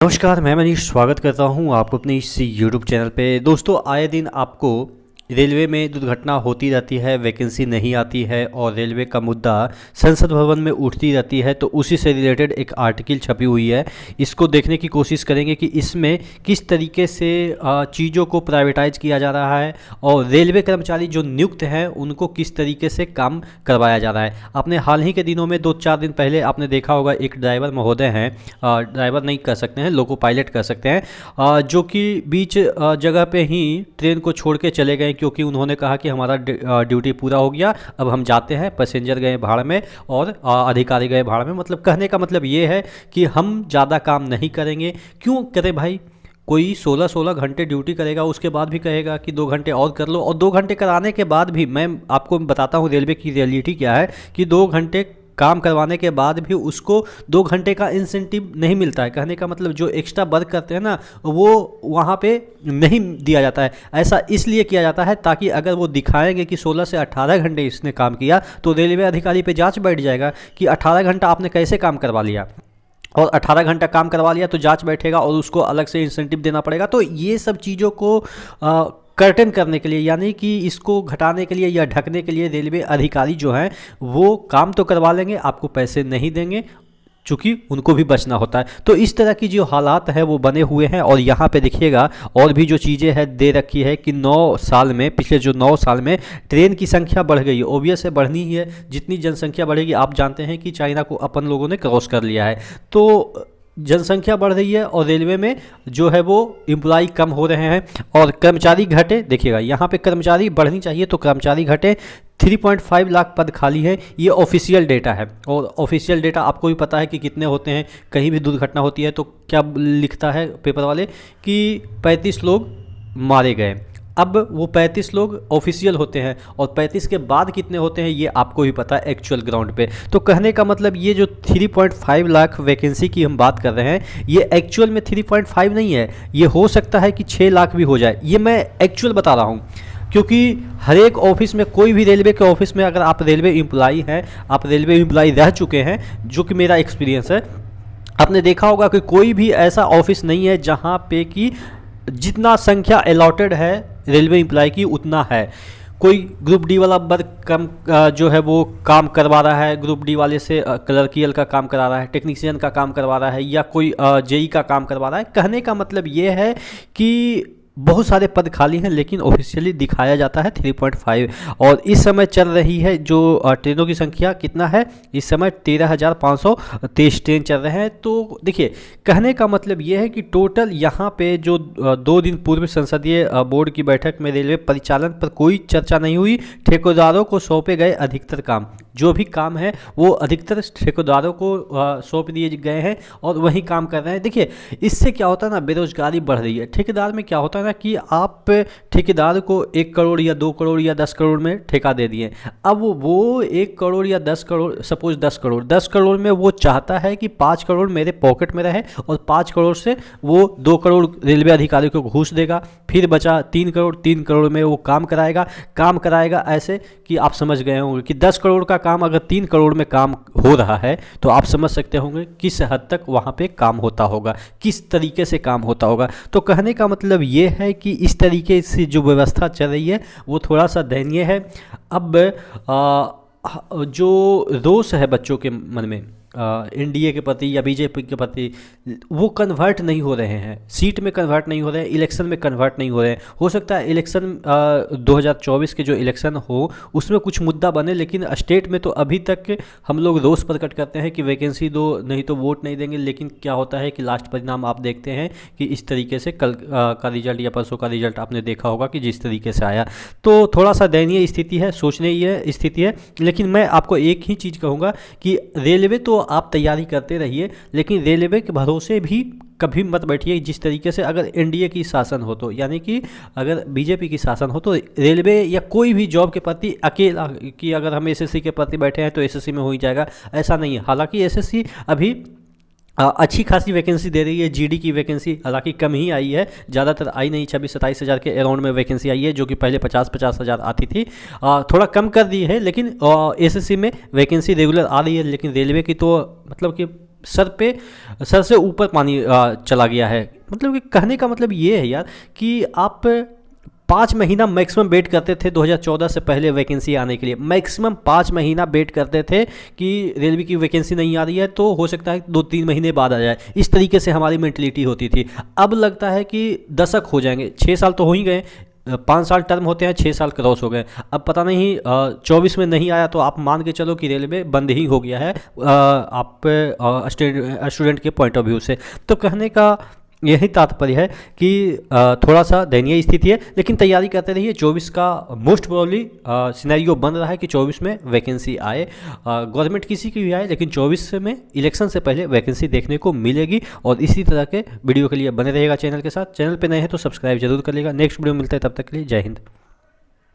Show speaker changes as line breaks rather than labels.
नमस्कार, मैं मनीष स्वागत करता हूं आपको अपने इस यूट्यूब चैनल पे। दोस्तों, आए दिन आपको रेलवे में दुर्घटना होती रहती है, वैकेंसी नहीं आती है और रेलवे का मुद्दा संसद भवन में उठती रहती है। तो उसी से रिलेटेड एक आर्टिकल छपी हुई है, इसको देखने की कोशिश करेंगे कि इसमें किस तरीके से चीज़ों को प्राइवेटाइज किया जा रहा है और रेलवे कर्मचारी जो नियुक्त हैं उनको किस तरीके से काम करवाया जा रहा है। आपने हाल ही के दिनों में 2-4 दिन पहले आपने देखा होगा, एक ड्राइवर महोदय हैं, ड्राइवर नहीं कर सकते हैं, लोको पायलट कर सकते हैं, जो कि बीच जगह पे ही ट्रेन को छोड़ के चले गए क्योंकि उन्होंने कहा कि हमारा ड्यूटी पूरा हो गया, अब हम जाते हैं। पैसेंजर गए भाड़ में और अधिकारी गए भाड़ में। मतलब कहने का मतलब ये है कि हम ज़्यादा काम नहीं करेंगे। क्यों करें भाई? कोई 16-16 घंटे ड्यूटी करेगा, उसके बाद भी कहेगा कि 2 घंटे और कर लो। और 2 घंटे कराने के बाद भी मैं आपको बताता हूँ रेलवे की रियलिटी क्या है कि 2 घंटे काम करवाने के बाद भी उसको 2 घंटे का इंसेंटिव नहीं मिलता है। कहने का मतलब जो एक्स्ट्रा वर्क करते हैं ना, वो वहाँ पे नहीं दिया जाता है। ऐसा इसलिए किया जाता है ताकि अगर वो दिखाएंगे कि 16 से 18 घंटे इसने काम किया तो रेलवे अधिकारी पे जांच बैठ जाएगा कि 18 घंटा आपने कैसे काम करवा लिया। और 18 घंटा काम करवा लिया तो जांच बैठेगा और उसको अलग से इंसेंटिव देना पड़ेगा। तो ये सब चीज़ों को कर्टन करने के लिए, यानी कि इसको घटाने के लिए या ढकने के लिए रेलवे अधिकारी जो हैं वो काम तो करवा लेंगे, आपको पैसे नहीं देंगे, चूँकि उनको भी बचना होता है। तो इस तरह की जो हालात है वो बने हुए हैं। और यहाँ पे देखिएगा और भी जो चीज़ें हैं दे रखी है कि 9 साल में, पिछले जो 9 साल में ट्रेन की संख्या बढ़ गई है। ओबियस है, बढ़नी ही है। जितनी जनसंख्या बढ़ेगी, आप जानते हैं कि चाइना को अपन लोगों ने क्रॉस कर लिया है, तो जनसंख्या बढ़ रही है और रेलवे में जो है वो एम्प्लॉय कम हो रहे हैं और कर्मचारी घटे। देखिएगा यहाँ पे कर्मचारी बढ़नी चाहिए तो कर्मचारी घटे। 3.5 लाख पद खाली है, ये ऑफिशियल डेटा है। और ऑफिशियल डेटा आपको भी पता है कि कितने होते हैं। कहीं भी दुर्घटना होती है तो क्या लिखता है पेपर वाले कि 35 लोग मारे गए। अब वो 35 लोग ऑफिशियल होते हैं और 35 के बाद कितने होते हैं ये आपको ही पता है एक्चुअल ग्राउंड पे। तो कहने का मतलब ये जो 3.5 लाख वैकेंसी की हम बात कर रहे हैं, ये एक्चुअल में 3.5 नहीं है, ये हो सकता है कि 6 लाख भी हो जाए। ये मैं एक्चुअल बता रहा हूँ क्योंकि हर एक ऑफिस में, कोई भी रेलवे के ऑफिस में अगर आप रेलवे एम्प्लॉई हैं, आप रेलवे एम्प्लॉई रह चुके हैं, जो कि मेरा एक्सपीरियंस है, आपने देखा होगा कि कोई भी ऐसा ऑफिस नहीं है जहाँ पे कि जितना संख्या अलॉटेड है रेलवे एम्प्लॉय की उतना है। कोई ग्रुप डी वाला वर्क कम जो है वो काम करवा रहा है, ग्रुप डी वाले से क्लर्कियल का काम करा रहा है, टेक्नीशियन का काम करवा रहा है, या कोई जेई का काम करवा रहा है। कहने का मतलब ये है कि बहुत सारे पद खाली हैं लेकिन ऑफिशियली दिखाया जाता है 3.5। और इस समय चल रही है जो ट्रेनों की संख्या कितना है, इस समय 13,523 ट्रेन चल रहे हैं। तो देखिए, कहने का मतलब ये है कि टोटल यहाँ पे जो 2 दिन पूर्व संसदीय बोर्ड की बैठक में रेलवे परिचालन पर कोई चर्चा नहीं हुई। ठेकेदारों को सौंपे गए अधिकतर काम, जो भी काम है वो अधिकतर ठेकेदारों को सौंप दिए गए हैं और वही काम कर रहे हैं। देखिए, इससे क्या होता है ना, बेरोजगारी बढ़ रही है। ठेकेदार में क्या होता है ना कि आप ठेकेदार को 1 करोड़ या 2 करोड़ या 10 करोड़ में ठेका दे दिए। अब वो 1 करोड़ या 10 करोड़, सपोज 10 करोड़ में वो चाहता है कि 5 करोड़ मेरे पॉकेट में रहे और 5 करोड़ से वो 2 करोड़ रेलवे अधिकारी को घूस देगा, फिर बचा 3 करोड़ में वो काम कराएगा ऐसे कि आप समझ गए होंगे कि 10 करोड़ का काम अगर 3 करोड़ में काम हो रहा है तो आप समझ सकते होंगे किस हद तक वहाँ पे काम होता होगा, किस तरीके से काम होता होगा। तो कहने का मतलब ये है कि इस तरीके से जो व्यवस्था चल रही है वो थोड़ा सा दयनीय है। अब जो रोष है बच्चों के मन में एनडीए के प्रति या बीजेपी के प्रति, वो कन्वर्ट नहीं हो रहे हैं, सीट में कन्वर्ट नहीं हो रहे हैं, इलेक्शन में कन्वर्ट नहीं हो रहे हैं। हो सकता है इलेक्शन 2024 के जो इलेक्शन हो उसमें कुछ मुद्दा बने, लेकिन स्टेट में तो अभी तक हम लोग रोष प्रकट करते हैं कि वैकेंसी दो, नहीं तो वोट नहीं देंगे। लेकिन क्या होता है कि लास्ट परिणाम आप देखते हैं कि इस तरीके से कल का रिजल्ट या परसों का रिजल्ट आपने देखा होगा कि जिस तरीके से आया। तो थोड़ा सा दयनीय स्थिति है, सोचने ये स्थिति है। लेकिन मैं आपको एक ही चीज़ कहूँगा कि रेलवे तो आप तैयारी करते रहिए, लेकिन रेलवे के भरोसे भी कभी मत बैठिए। जिस तरीके से अगर एनडीए की शासन हो तो, यानी कि अगर बीजेपी की शासन हो तो रेलवे या कोई भी जॉब के प्रति अकेला कि अगर हम एसएससी के प्रति बैठे हैं तो एसएससी में हो ही जाएगा, ऐसा नहीं है। हालांकि एसएससी अभी अच्छी खासी वैकेंसी दे रही है। जीडी की वैकेंसी हालांकि कम ही आई है, ज़्यादातर आई नहीं, 26-27 हज़ार के अराउंड में वैकेंसी आई है, जो कि पहले 50-50 हज़ार आती थी। थोड़ा कम कर दी है, लेकिन एसएससी में वैकेंसी रेगुलर आ रही है। लेकिन रेलवे की तो मतलब कि सर से ऊपर पानी चला गया है। मतलब कि कहने का मतलब ये है यार कि आप 5 महीना मैक्सिमम वेट करते थे 2014 से पहले वैकेंसी आने के लिए, मैक्सिमम 5 महीना वेट करते थे कि रेलवे की वैकेंसी नहीं आ रही है तो हो सकता है 2-3 महीने बाद आ जाए। इस तरीके से हमारी मेंटलिटी होती थी। अब लगता है कि दशक हो जाएंगे, 6 साल तो हो ही गए, 5 साल टर्म होते हैं, 6 साल क्रॉस हो गए। अब पता नहीं 24 में नहीं आया तो आप मान के चलो कि रेलवे बंद ही हो गया है आप स्टूडेंट के पॉइंट ऑफ व्यू से। तो कहने का यही तात्पर्य है कि थोड़ा सा दयनीय स्थिति है, लेकिन तैयारी करते रहिए। 24 का मोस्ट प्रोबेबली सिनेरियो बन रहा है कि 24 में वैकेंसी आए, गवर्नमेंट किसी की भी आए, लेकिन 24 में इलेक्शन से पहले वैकेंसी देखने को मिलेगी। और इसी तरह के वीडियो के लिए बने रहेगा चैनल के साथ। चैनल पे नए हैं तो सब्सक्राइब जरूर करिएगा। नेक्स्ट वीडियो मिलता है, तब तक के लिए जय हिंद।